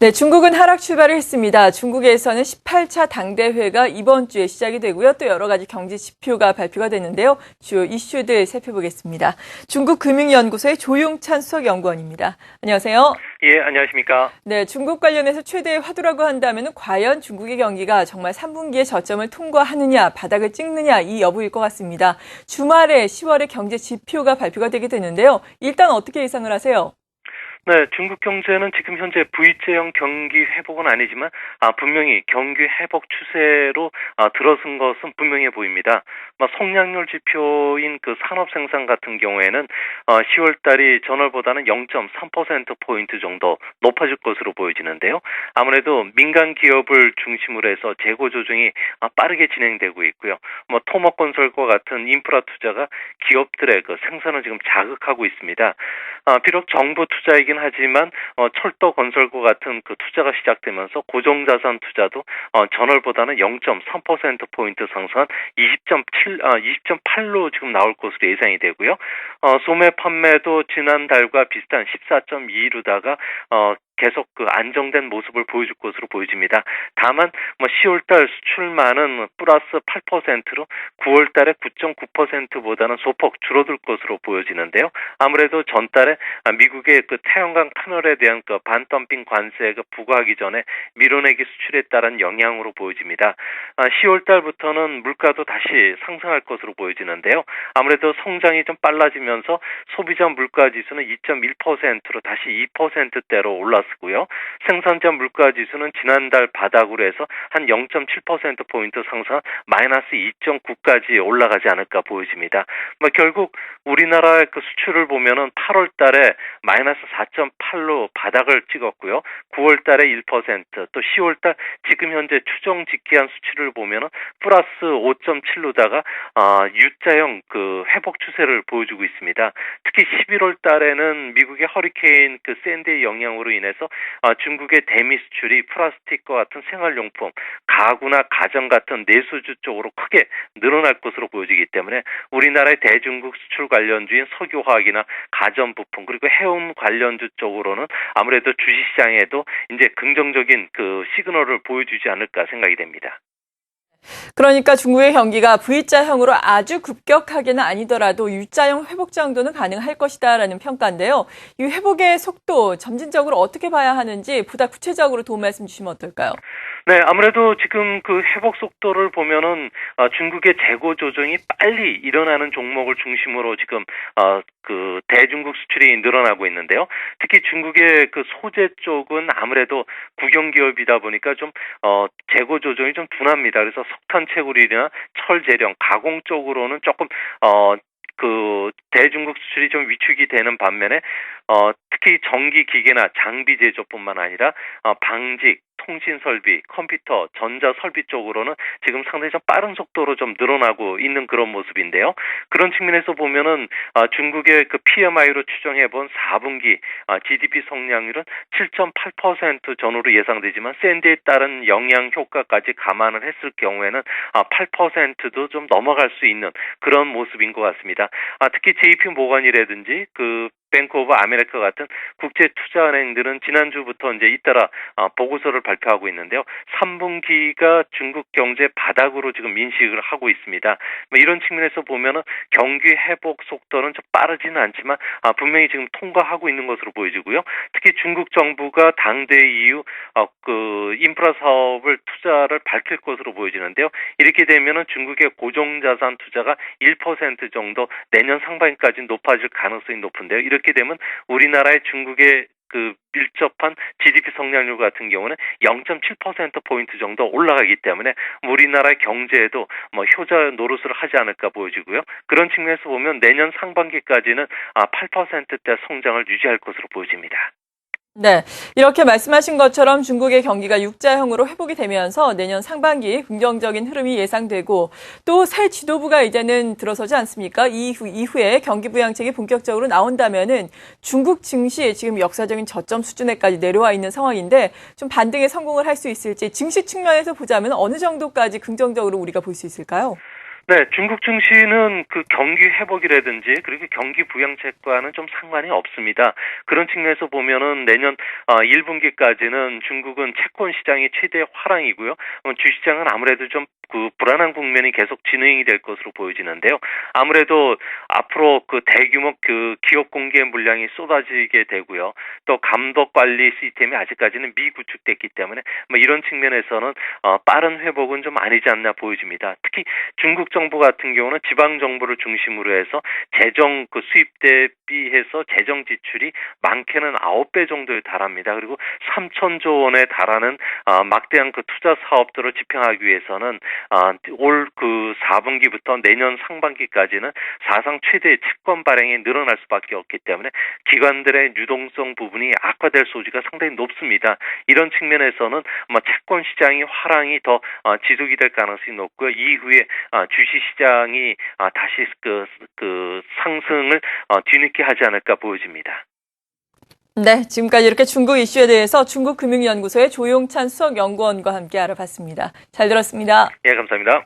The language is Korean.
네, 중국은 하락 출발을 했습니다. 중국에서는 18차 당대회가 이번 주에 시작이 되고요. 또 여러 가지 경제 지표가 발표가 됐는데요. 주요 이슈들 살펴보겠습니다. 중국금융연구소의 조용찬 수석연구원입니다. 안녕하세요. 예, 안녕하십니까. 네, 중국 관련해서 최대의 화두라고 한다면 과연 중국의 경기가 정말 3분기에 저점을 통과하느냐, 바닥을 찍느냐 이 여부일 것 같습니다. 주말에 10월의 경제 지표가 발표가 되게 되는데요. 일단 어떻게 예상을 하세요? 네, 중국 경제는 지금 현재 V자형 경기 회복은 아니지만 분명히 경기 회복 추세로 들어선 것은 분명해 보입니다. 성장률 지표인 그 산업 생산 같은 경우에는 10월 달이 전월보다는 0.3%포인트 정도 높아질 것으로 보여지는데요. 아무래도 민간 기업을 중심으로 해서 재고 조정이 빠르게 진행되고 있고요. 토목건설과 같은 인프라 투자가 기업들의 그 생산을 지금 자극하고 있습니다. 비록 정부 투자이긴 하지만 철도 건설과 같은 그 투자가 시작되면서 고정자산 투자도 전월보다는 0.3%포인트 상승한 20.8로 지금 나올 것으로 예상이 되고요. 소매 판매도 지난달과 비슷한 14.2루다가 계속 그 안정된 모습을 보여줄 것으로 보여집니다. 다만 10월달 수출만은 플러스 8%로 9월달에 9.9%보다는 소폭 줄어들 것으로 보여지는데요. 아무래도 전달에 미국의 그 태양광 패널에 대한 그 반덤핑 관세가 부과하기 전에 밀어내기 수출에 따른 영향으로 보여집니다. 10월달부터는 물가도 다시 상승할 것으로 보여지는데요. 아무래도 성장이 좀 빨라지면서 소비자 물가 지수는 2.1%로 다시 2%대로 올랐고요. 생산자 물가 지수는 지난달 바닥으로 해서 한 0.7%포인트 상승한 마이너스 2.9까지 올라가지 않을까 보여집니다. 결국 우리나라의 그 수출을 보면은 8월 달에 마이너스 4.8로 바닥을 찍었고요. 9월 달에 1%, 또 10월 달 지금 현재 추정 집계한 수치를 보면은 플러스 5.7로다가 U자형 그 회복 추세를 보여주고 있습니다. 특히 11월 달에는 미국의 허리케인 그 샌디의 영향으로 인해서 중국의 대미 수출이 플라스틱과 같은 생활용품, 가구나 가전 같은 내수주 쪽으로 크게 늘어날 것으로 보여지기 때문에 우리나라의 대중국 수출 관련주인 석유화학이나 가전부품 그리고 해운 관련주 쪽으로는 아무래도 주식시장에도 이제 긍정적인 그 시그널을 보여주지 않을까 생각이 됩니다. 그러니까 중국의 경기가 V자형으로 아주 급격하게는 아니더라도 U자형 회복 정도는 가능할 것이다라는 평가인데요. 이 회복의 속도 점진적으로 어떻게 봐야 하는지 보다 구체적으로 도움 말씀 주시면 어떨까요? 네, 아무래도 지금 그 회복 속도를 보면은 중국의 재고 조정이 빨리 일어나는 종목을 중심으로 지금 그 대중국 수출이 늘어나고 있는데요. 특히 중국의 그 소재 쪽은 아무래도 국영기업이다 보니까 좀 재고 조정이 좀 둔합니다. 그래서 석탄 채굴이나 철 재련 가공 쪽으로는 조금 그 대중국 수출이 좀 위축이 되는 반면에 특히 전기 기계나 장비 제조뿐만 아니라 방직, 통신 설비, 컴퓨터, 전자 설비 쪽으로는 지금 상당히 좀 빠른 속도로 좀 늘어나고 있는 그런 모습인데요. 그런 측면에서 보면은 중국의 그 PMI로 추정해 본 4분기 GDP 성장률은 7.8% 전후로 예상되지만 샌디에 따른 영향 효과까지 감안을 했을 경우에는 8%도 좀 넘어갈 수 있는 그런 모습인 것 같습니다. 특히 JP 모건이라든지 그 뱅크 오브 아메리카 같은 국제 투자은행들은 지난주부터 이제 잇따라 보고서를 발표하고 있는데요. 3분기가 중국 경제 바닥으로 지금 인식을 하고 있습니다. 이런 측면에서 보면은 경기 회복 속도는 좀 빠르지는 않지만 분명히 지금 통과하고 있는 것으로 보여지고요. 특히 중국 정부가 당대회 이후 그 인프라 사업을 투자를 밝힐 것으로 보여지는데요. 이렇게 되면은 중국의 고정자산 투자가 1% 정도 내년 상반기까지 높아질 가능성이 높은데요. 이렇게 되면 우리나라의 중국의 그 밀접한 GDP 성장률 같은 경우는 0.7%포인트 정도 올라가기 때문에 우리나라의 경제에도 효자 노릇을 하지 않을까 보여지고요. 그런 측면에서 보면 내년 상반기까지는 8%대 성장을 유지할 것으로 보여집니다. 네, 이렇게 말씀하신 것처럼 중국의 경기가 U자형으로 회복이 되면서 내년 상반기 긍정적인 흐름이 예상되고 또 새 지도부가 이제는 들어서지 않습니까? 이후에 경기 부양책이 본격적으로 나온다면은 중국 증시 지금 역사적인 저점 수준에까지 내려와 있는 상황인데 좀 반등에 성공을 할 수 있을지 증시 측면에서 보자면 어느 정도까지 긍정적으로 우리가 볼 수 있을까요? 네, 중국 증시는 그 경기 회복이라든지 그리고 경기 부양책과는 좀 상관이 없습니다. 그런 측면에서 보면은 내년 1분기까지는 중국은 채권 시장이 최대 화랑이고요. 주시장은 아무래도 좀 그 불안한 국면이 계속 진행이 될 것으로 보여지는데요. 아무래도 앞으로 그 대규모 그 기업 공개 물량이 쏟아지게 되고요. 또 감독 관리 시스템이 아직까지는 미구축됐기 때문에 뭐 이런 측면에서는 빠른 회복은 좀 아니지 않나 보여집니다. 특히 중국 정부 같은 경우는 지방 정부를 중심으로 해서 재정 그 수입 대비해서 재정 지출이 많게는 9배 정도에 달합니다. 그리고 3천조 원에 달하는 막대한 그 투자 사업들을 집행하기 위해서는 올 그 4분기부터 내년 상반기까지는 사상 최대의 채권 발행이 늘어날 수밖에 없기 때문에 기관들의 유동성 부분이 악화될 소지가 상당히 높습니다. 이런 측면에서는 채권 시장이 화랑이 더 지속이 될 가능성이 높고요. 이후에 주식 시장이 다시 그 상승을 뒤늦게 하지 않을까 보여집니다. 네, 지금까지 이렇게 중국 이슈에 대해서 중국금융연구소의 조용찬 수석연구원과 함께 알아봤습니다. 잘 들었습니다. 예, 감사합니다.